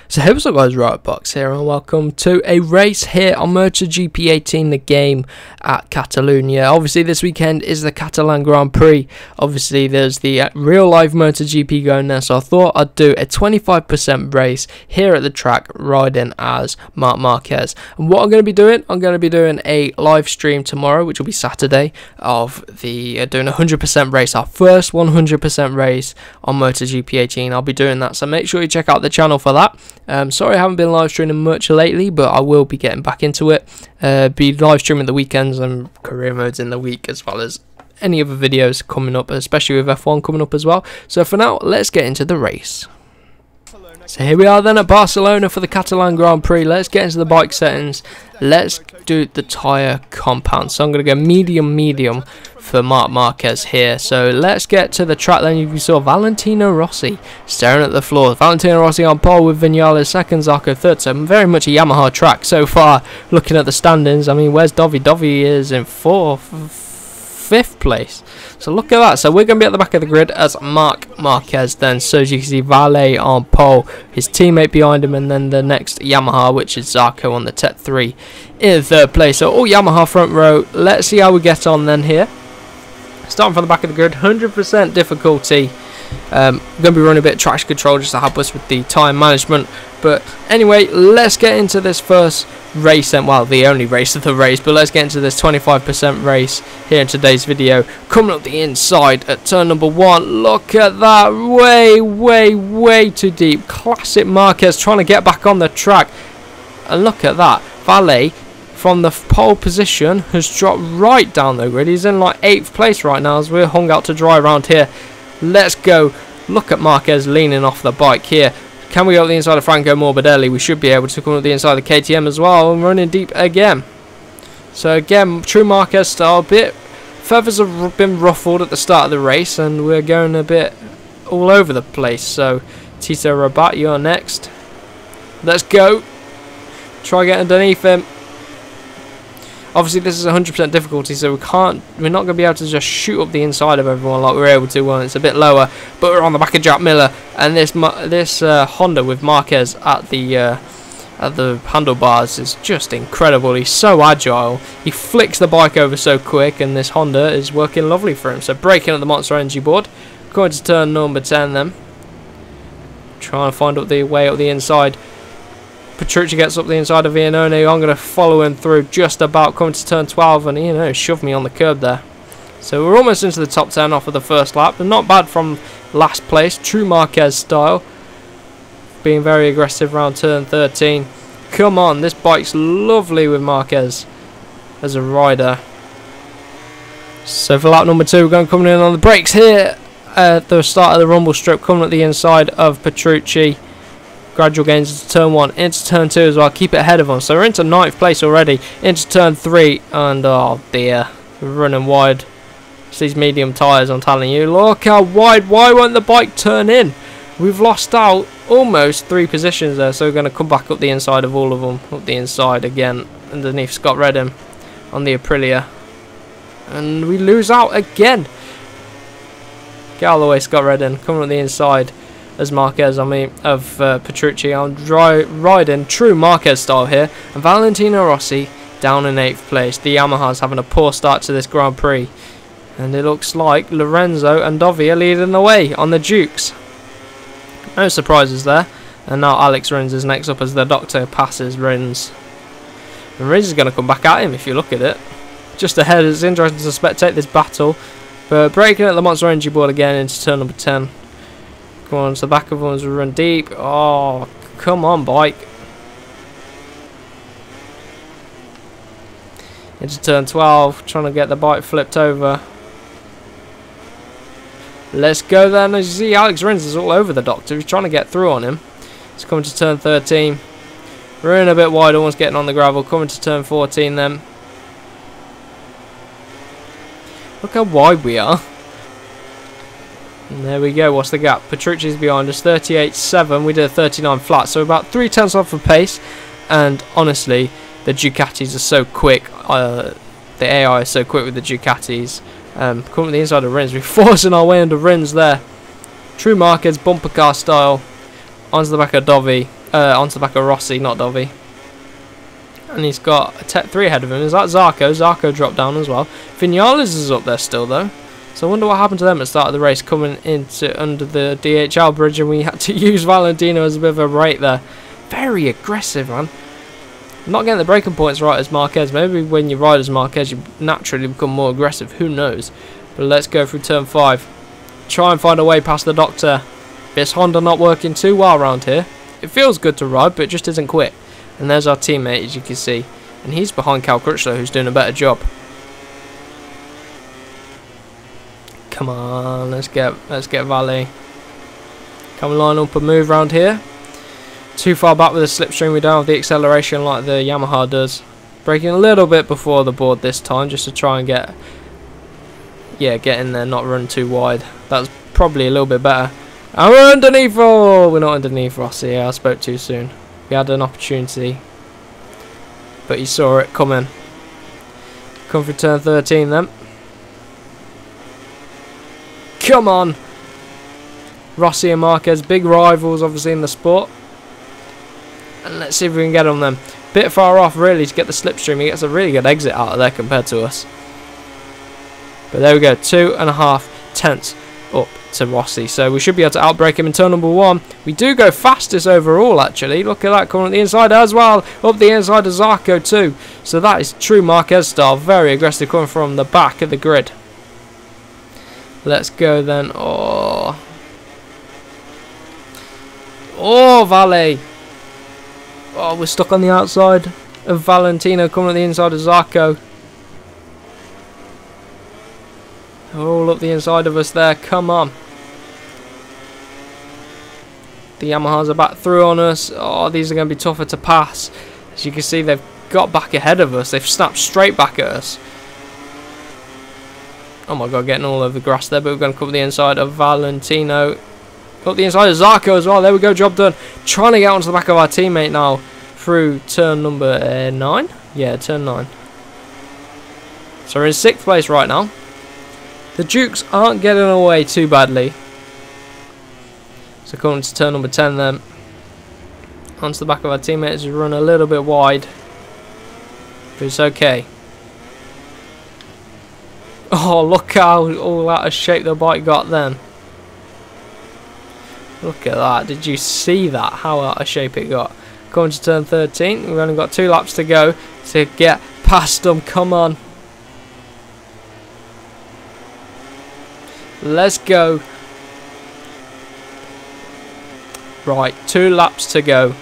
So hey, what's up guys, Box here and welcome to a race here on MotoGP 18, the game at Catalunya. Obviously this weekend is the Catalan Grand Prix. Obviously there's the real life MotoGP going there, so I thought I'd do a 25% race here at the track riding as Marc Marquez. And what I'm going to be doing, a live stream tomorrow, which will be Saturday, of the doing a 100% race, our first 100% race on MotoGP 18. I'll be doing that, so make sure you check out the channel for that. Sorry I haven't been live streaming much lately, but I will be getting back into it. Be live streaming the weekends and career modes in the week, as well as any other videos coming up, especially with F1 coming up as well. So for now, let's get into the race. So here we are then at Barcelona for the Catalan Grand Prix. Let's get into the bike settings. Let's do the tyre compound. So I'm going to go medium for Marc Marquez here. So let's get to the track then. You saw Valentino Rossi staring at the floor. Valentino Rossi on pole with Vinales second, Zarco third. So very much a Yamaha track so far. Looking at the standings, I mean, where's Dovi? Dovi is in fifth place. So look at that. So we're going to be at the back of the grid as Marc Marquez then. So as you can see, Valet on pole, his teammate behind him, and then the next Yamaha, which is Zarco on the Tech 3 in third place. So all Yamaha front row. Let's see how we get on then here. Starting from the back of the grid, 100% difficulty. Going to be running a bit of traction control just to help us with the time management. But anyway, let's get into this first race and, well, the only race of the race, but let's get into this 25% race here in today's video. Coming up the inside at turn number 1. Look at that, way too deep. Classic Marquez trying to get back on the track. And look at that, Valet from the pole position has dropped right down the grid. He's in like 8th place right now as we're hung out to dry around here. Let's go. Look at Marquez leaning off the bike here. Can we go up the inside of Franco Morbidelli? We should be able to come up the inside of the KTM as well, and running deep again. So again, true Marquez style. Feathers have been ruffled at the start of the race, and we're going a bit all over the place. So Tito Rabat, you're next. Let's go. Try getting underneath him. Obviously this is 100% difficulty, so we're not going to be able to just shoot up the inside of everyone like we were able to when it's a bit lower. But we're on the back of Jack Miller, and this Honda with Marquez at the handlebars is just incredible. He's so agile. He flicks the bike over so quick, and this Honda is working lovely for him. So braking at the Monster Energy board, going to turn number 10 then. Trying to find up the way up the inside. Petrucci gets up the inside of Iannone. I'm going to follow him through just about, coming to turn 12, and Iannone shoved me on the curb there. So we're almost into the top 10 off of the first lap, but not bad from last place. True Marquez style. Being very aggressive around turn 13. Come on, this bike's lovely with Marquez as a rider. So for lap number 2, we're going to come in on the brakes here at the start of the rumble strip, coming at the inside of Petrucci. Gradual gains into turn 1, into turn 2 as well. Keep it ahead of them. So we're into 9th place already. Into turn 3, and oh dear, we're running wide. It's these medium tyres, I'm telling you. Look how wide. Why won't the bike turn in? We've lost out almost 3 positions there. So we're going to come back up the inside of all of them. Up the inside again, underneath Scott Redding on the Aprilia. And we lose out again. Get out of the way, Scott Redding. Coming up the inside as Marquez, of Petrucci. I'm riding true Marquez style here, and Valentino Rossi down in 8th place. The Yamaha's having a poor start to this Grand Prix, and it looks like Lorenzo and Dovi are leading the way on the Dukes. No surprises there. And now Alex Rins is next up as the Doctor passes Rins, and Rins is going to come back at him if you look at it. Just ahead, it's interesting to spectate this battle, but braking at the Monster Energy board again into turn number 10. Come on, so the back of them as we run deep. Oh, come on, bike. Into turn 12, trying to get the bike flipped over. Let's go then. As you see, Alex Rins is all over the Doctor. He's trying to get through on him. It's coming to turn 13. We're in a bit wide, almost getting on the gravel. Coming to turn 14 then. Look how wide we are. And there we go. What's the gap? Petrucci's behind us, 38.7. We did a 39 flat, so about 3/10 off of pace. And honestly, the Ducatis are so quick. The AI is so quick with the Ducatis. Coming to the inside of Rins, we're forcing our way under Rins there. True Marquez bumper car style onto the back of Dovi. onto the back of Rossi, not Dovi. And he's got a Tech 3 ahead of him. Is that Zarco? Zarco dropped down as well. Vinales is up there still though. So I wonder what happened to them at the start of the race, coming into under the DHL bridge, and we had to use Valentino as a bit of a brake there. Very aggressive, man. Not getting the braking points right as Marquez. Maybe when you ride as Marquez, you naturally become more aggressive. Who knows? But let's go through turn 5. Try and find a way past the Doctor. This Honda not working too well around here. It feels good to ride, but it just isn't quick. And there's our teammate, as you can see. And he's behind Cal Crutchlow, who's doing a better job. Come on, let's get Valley. Can we line up a move around here? Too far back with the slipstream, we don't have the acceleration like the Yamaha does. Braking a little bit before the board this time, just to try and get in there, not run too wide. That's probably a little bit better. And we're underneath. Oh, we're not underneath Rossi. Yeah, I spoke too soon. We had an opportunity, but he saw it coming. Come for turn 13 then. Come on, Rossi and Marquez, big rivals obviously in the sport. And let's see if we can get on them. Bit far off really to get the slipstream. He gets a really good exit out of there compared to us. But there we go, 2.5 tenths up to Rossi. So we should be able to outbrake him in turn number 1. We do go fastest overall actually. Look at that coming up the inside as well. Up the inside of Zarco too. So that is true Marquez style. Very aggressive coming from the back of the grid. Let's go then. Oh, Valle. Oh, we're stuck on the outside of Valentino, coming at the inside of Zarco. All up the inside of us there. Come on. The Yamahas are back through on us. Oh, these are going to be tougher to pass. As you can see, they've got back ahead of us. They've snapped straight back at us. Oh my god, getting all over the grass there, but we're going to come up the inside of Valentino. Up the inside of Zarco as well. There we go, job done. Trying to get onto the back of our teammate now through turn number 9. Yeah, turn 9. So we're in 6th place right now. The Dukes aren't getting away too badly. So coming to turn number 10 then. Onto the back of our teammates, we run a little bit wide. But it's okay. Oh, look how all out of shape the bike got then. Look at that. Did you see that? How out of shape it got. Going to turn 13. We've only got 2 laps to go to get past them. Come on. Let's go. Right, 2 laps to go.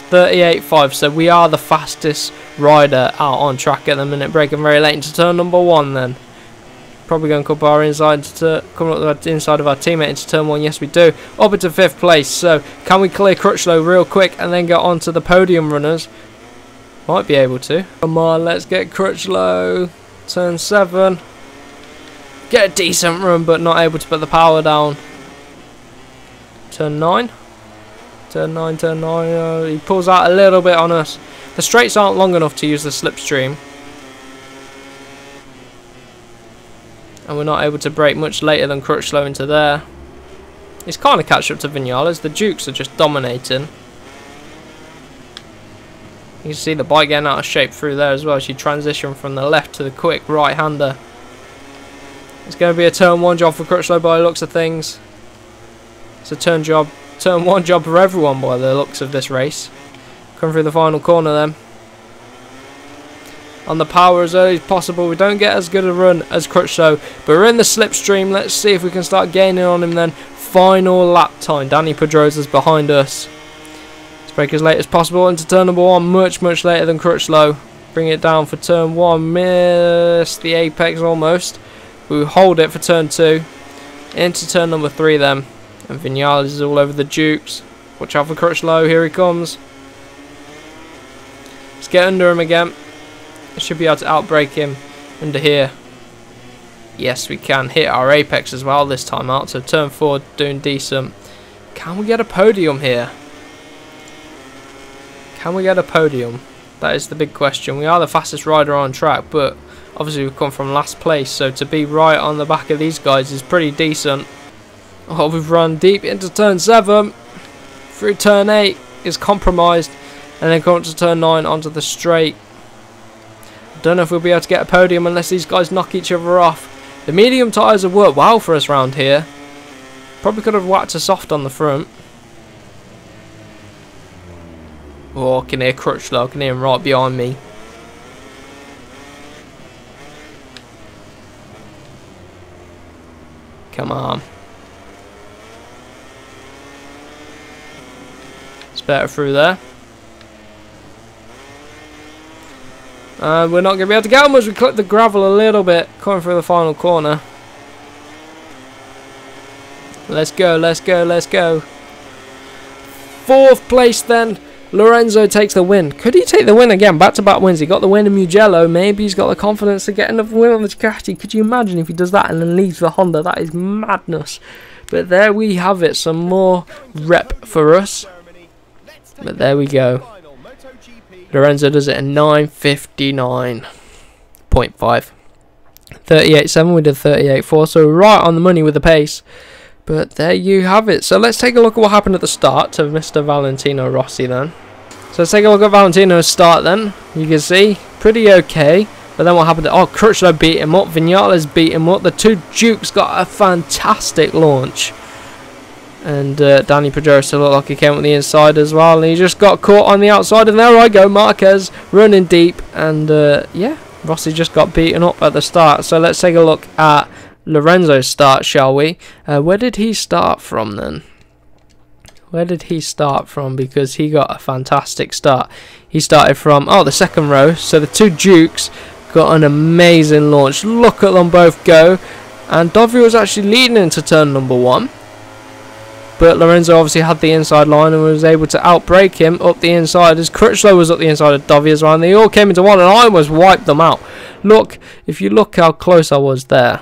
38.5. So we are the fastest rider out on track at the minute. Braking very late into turn number 1 then. Probably going to come up our inside to come up the inside of our teammate into turn 1. Yes, we do. Up into 5th place. So can we clear Crutchlow real quick and then get on to the podium runners? Might be able to. Come on, let's get Crutchlow. Turn 7. Get a decent run, but not able to put the power down. Turn 9. Turn 9, turn 9. He pulls out a little bit on us. The straights aren't long enough to use the slipstream. And we're not able to brake much later than Crutchlow into there. He's kind of catch up to Vinales. The Dukes are just dominating. You can see the bike getting out of shape through there as well. She transitioned from the left to the quick right-hander. It's going to be a turn 1 job for Crutchlow by the looks of things. It's a turn 1 job for everyone by the looks of this race. Come through the final corner then. On the power as early as possible. We don't get as good a run as Crutchlow, but we're in the slipstream. Let's see if we can start gaining on him then. Final lap time. Danny Pedrosa's behind us. Let's brake as late as possible into turn number 1. Much later than Crutchlow. Bring it down for turn 1. Miss the apex almost. We hold it for turn 2. Into turn number 3 then. And Vinales is all over the Dukes. Watch out for Crutchlow. Here he comes. Let's get under him again. Should be able to outbrake him under here. Yes, we can hit our apex as well this time out. So turn 4 doing decent. Can we get a podium here? Can we get a podium? That is the big question. We are the fastest rider on track, but obviously we've come from last place. So to be right on the back of these guys is pretty decent. Oh, we've run deep into turn 7. Through turn 8. is compromised, and then come up to turn 9 onto the straight. Don't know if we'll be able to get a podium unless these guys knock each other off. The medium tyres have worked well for us round here. Probably could have whacked a soft on the front. Oh, I can hear Crutchlow. I can hear him right behind me. Come on. It's better through there. And we're not going to be able to get on as we clip the gravel a little bit coming through the final corner. Let's go, let's go, let's go. 4th place then. Lorenzo takes the win. Could he take the win again? Back-to-back wins. He got the win in Mugello. Maybe he's got the confidence to get another win on the Ducati. Could you imagine if he does that and then leaves the Honda? That is madness. But there we have it. Some more rep for us. But there we go. Lorenzo does it in 9:59.5. 38.7. We did 38.4. So right on the money with the pace. But there you have it. So let's take a look at what happened at the start to Mr. Valentino Rossi then. So let's take a look at Valentino's start then. You can see, pretty okay. But then what happened? Oh, Crutchlow beat him up. Vinales beat him up. The two Dukes got a fantastic launch. And Danny Pedrosa looked like he came with the inside as well. And he just got caught on the outside. And there I go, Marquez running deep. And yeah, Rossi just got beaten up at the start. So let's take a look at Lorenzo's start, shall we? Where did he start from then? Where did he start from? Because he got a fantastic start. He started from, oh, the second row. So the two Dukes got an amazing launch. Look at them both go. And Dovi was actually leading into turn number 1. But Lorenzo obviously had the inside line and was able to outbrake him up the inside, as Crutchlow was up the inside of Dovi as well. And they all came into one and I almost wiped them out. Look, if you look how close I was there.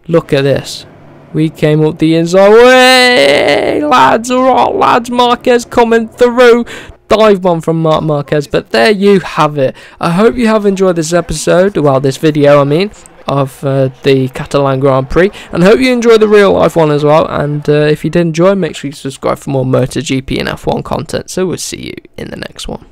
Look at this. We came up the inside. Way, lads, alright, lads. Marquez coming through. Dive bomb from Marquez. But there you have it. I hope you have enjoyed this episode. Well, this video, I mean, of the Catalan Grand Prix. And I hope you enjoyed the real life one as well. And if you did enjoy, make sure you subscribe for more MotoGP and F1 content. So we'll see you in the next one.